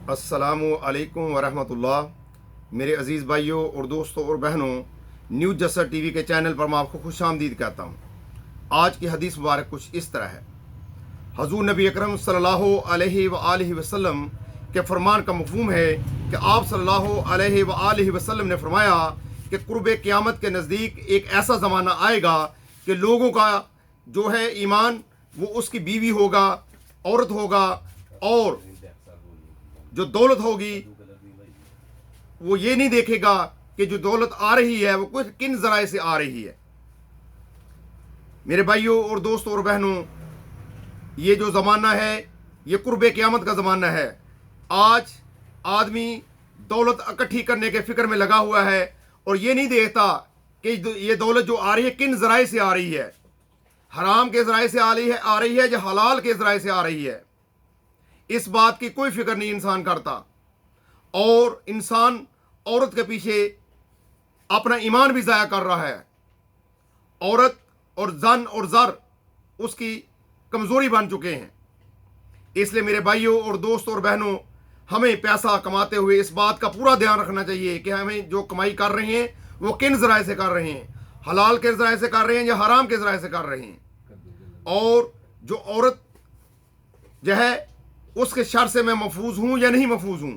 अस्सलामु अलैकुम वरहमतुल्लाह। मेरे अज़ीज़ भाइयों और दोस्तों और बहनों, न्यूज़ जसर टीवी के चैनल पर मैं आपको खुश आमदीद कहता हूँ। आज की हदीस मुबारक कुछ इस तरह है। हज़ूर नबी अकरम सल्लल्लाहु अलैहि वसल्लम के फरमान का मफ़हूम है कि आप सल्लल्लाहु अलैहि वसल्लम ने फरमाया कि कुर्ब क़यामत के नज़दीक एक ऐसा ज़माना आएगा कि लोगों का जो है ईमान वो उसकी बीवी होगा, औरत होगा, और जो दौलत होगी वो ये नहीं देखेगा कि जो दौलत आ रही है वो कुछ किन ज़राए से आ रही है। मेरे भाइयों और दोस्तों और बहनों, ये जो ज़माना है ये कुर्ब क़यामत का ज़माना है। आज आदमी दौलत इकट्ठी करने के फ़िक्र में लगा हुआ है और ये नहीं देखता कि ये दौलत जो आ रही है किन ज़राए से आ रही है। हराम के ज़राए से आ रही है या हलाल के ज़राए से आ रही है, इस बात की कोई फिक्र नहीं इंसान करता। और इंसान औरत के पीछे अपना ईमान भी ज़ाया कर रहा है। औरत और जन और ज़र उसकी कमज़ोरी बन चुके हैं। इसलिए मेरे भाइयों और दोस्तों और बहनों, हमें पैसा कमाते हुए इस बात का पूरा ध्यान रखना चाहिए कि हमें जो कमाई कर रहे हैं वो किन ज़राए से कर रहे हैं, हलाल के ज़राए से कर रहे हैं या हराम के ज़राए से कर रहे हैं। और जो औरत जो है उसके शर से मैं महफूज हूँ या नहीं महफूज हूँ।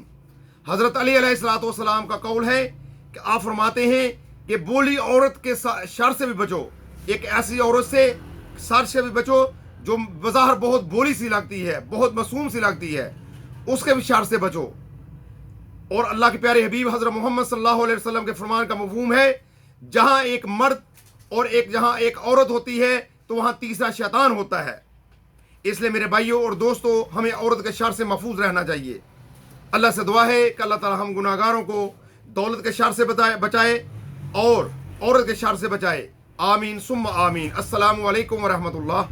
हज़रत अली अलैहिस्सलाम का कौल है कि आप फरमाते हैं कि बोली औरत के शर से भी बचो। एक ऐसी औरत से शर से भी बचो जो बज़ाहिर बहुत बोली सी लगती है, बहुत मासूम सी लगती है, उसके भी शर से बचो। और अल्लाह के प्यारे हबीब हज़रत मोहम्मद सल्लल्लाहु अलैहि वसल्लम के फरमान का मफ़हूम है, जहाँ एक मर्द और जहाँ एक औरत होती है तो वहाँ तीसरा शैतान होता है। इसलिए मेरे भाइयों और दोस्तों, हमें औरत के शर से महफूज रहना चाहिए। अल्लाह से दुआ है कि अल्लाह ताला हम गुनाहगारों को दौलत के शर से बचाए और औरत के शर से बचाए। आमीन सुम्मा आमीन। अस्सलामु अलैकुम वरहमतुल्लाह।